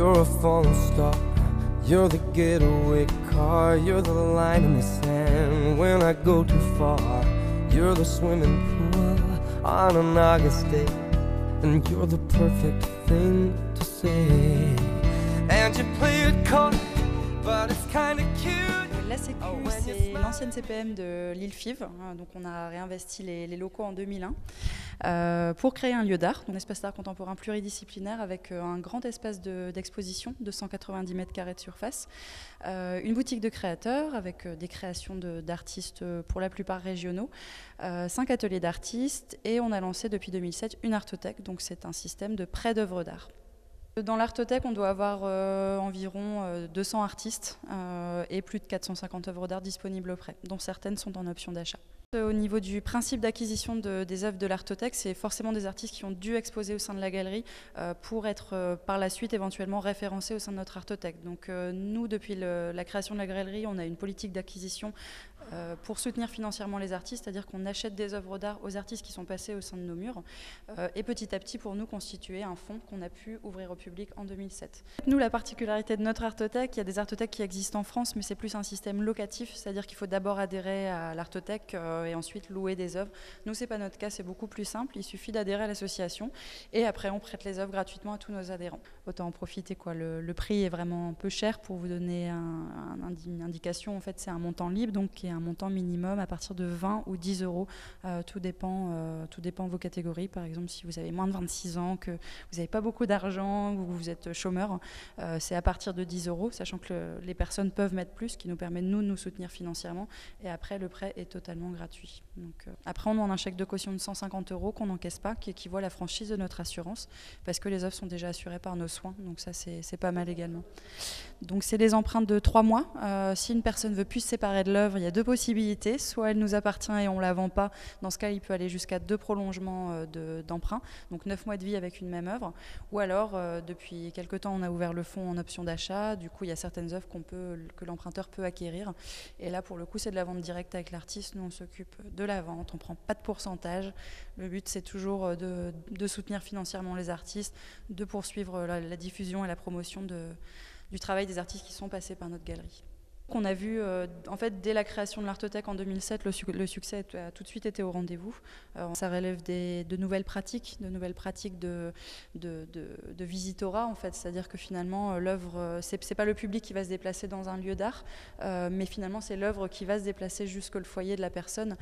You're a falling star, you're the getaway car, you're the line in the sand when I go too far. You're the swimming pool on an August day, and you're the perfect thing to say. And you play it cold, but it's kinda cute. La Sécu, c'est l'ancienne CPM de l'île Fives, donc on a réinvesti les locaux en 2001 pour créer un lieu d'art, un espace d'art contemporain pluridisciplinaire avec un grand espace d'exposition de 190 mètres carrés de surface, une boutique de créateurs avec des créations d'artistes pour la plupart régionaux, 5 ateliers d'artistes et on a lancé depuis 2007 une artothèque, donc c'est un système de prêt d'œuvres d'art. Dans l'artothèque, on doit avoir environ 200 artistes et plus de 450 œuvres d'art disponibles au prêt, dont certaines sont en option d'achat. Au niveau du principe d'acquisition des œuvres de l'artothèque, c'est forcément des artistes qui ont dû exposer au sein de la galerie pour être par la suite éventuellement référencés au sein de notre artothèque. Donc nous, depuis la création de la galerie, on a une politique d'acquisition pour soutenir financièrement les artistes, c'est-à-dire qu'on achète des œuvres d'art aux artistes qui sont passés au sein de nos murs et petit à petit pour nous constituer un fonds qu'on a pu ouvrir au public en 2007. Nous, la particularité de notre artothèque, il y a des artothèques qui existent en France, mais c'est plus un système locatif, c'est-à-dire qu'il faut d'abord adhérer à l'artothèque et ensuite louer des œuvres. Nous, c'est pas notre cas, c'est beaucoup plus simple, il suffit d'adhérer à l'association et après on prête les œuvres gratuitement à tous nos adhérents. Autant en profiter quoi. Le prix est vraiment un peu cher pour vous donner une indication, en fait c'est un montant libre, donc qui est un montant minimum à partir de 20 ou 10 euros. Tout dépend de vos catégories. Par exemple, si vous avez moins de 26 ans, que vous n'avez pas beaucoup d'argent ou que vous êtes chômeur, c'est à partir de 10 euros, sachant que les personnes peuvent mettre plus, ce qui nous permet de nous soutenir financièrement. Et après, le prêt est totalement gratuit. Donc, après, on demande un chèque de caution de 150 euros qu'on n'encaisse pas, qui équivaut à la franchise de notre assurance, parce que les œuvres sont déjà assurées par nos soins. Donc ça, c'est pas mal également. Donc c'est des emprunts de 3 mois. Si une personne veut plus se séparer de l'œuvre, il y a 2 possibilités. Soit elle nous appartient et on ne la vend pas. Dans ce cas, il peut aller jusqu'à 2 prolongements d'emprunt, donc 9 mois de vie avec une même œuvre. Ou alors, depuis quelque temps, on a ouvert le fonds en option d'achat. Du coup, il y a certaines œuvres que l'emprunteur peut acquérir. Et là, pour le coup, c'est de la vente directe avec l'artiste. Nous, on s'occupe de la vente. On ne prend pas de pourcentage. Le but, c'est toujours de soutenir financièrement les artistes, de poursuivre la diffusion et la promotion du travail des artistes qui sont passés par notre galerie. On a vu, en fait, dès la création de l'artothèque en 2007, le succès a tout de suite été au rendez-vous. Ça relève de nouvelles pratiques de visitorat, en fait. C'est-à-dire que finalement, l'œuvre, c'est pas le public qui va se déplacer dans un lieu d'art, mais finalement, c'est l'œuvre qui va se déplacer jusqu'au foyer de la personne.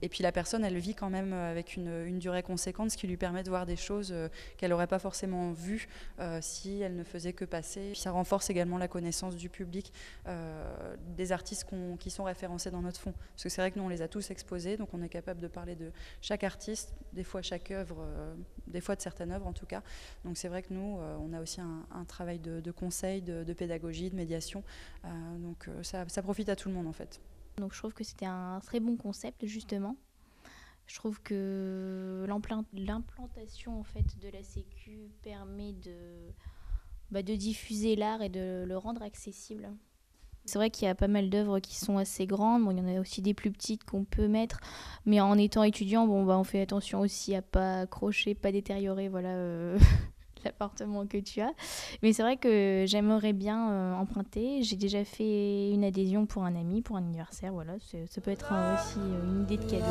Et puis la personne, elle vit quand même avec une durée conséquente, ce qui lui permet de voir des choses qu'elle n'aurait pas forcément vues si elle ne faisait que passer. Puis ça renforce également la connaissance du public. Des artistes qui sont référencés dans notre fonds. Parce que c'est vrai que nous, on les a tous exposés, donc on est capable de parler de chaque artiste, des fois chaque œuvre, des fois de certaines œuvres en tout cas. Donc c'est vrai que nous, on a aussi un travail de conseil, de pédagogie, de médiation. Donc ça profite à tout le monde en fait. Donc je trouve que c'était un très bon concept justement. Je trouve que l'implantation en fait de la Sécu permet de diffuser l'art et de le rendre accessible. C'est vrai qu'il y a pas mal d'œuvres qui sont assez grandes. Bon, il y en a aussi des plus petites qu'on peut mettre. Mais en étant étudiant, on fait attention aussi à pas accrocher, pas détériorer l'appartement que tu as. Mais c'est vrai que j'aimerais bien emprunter. J'ai déjà fait une adhésion pour un ami, pour un anniversaire. Voilà, ça peut être aussi une idée de cadeau.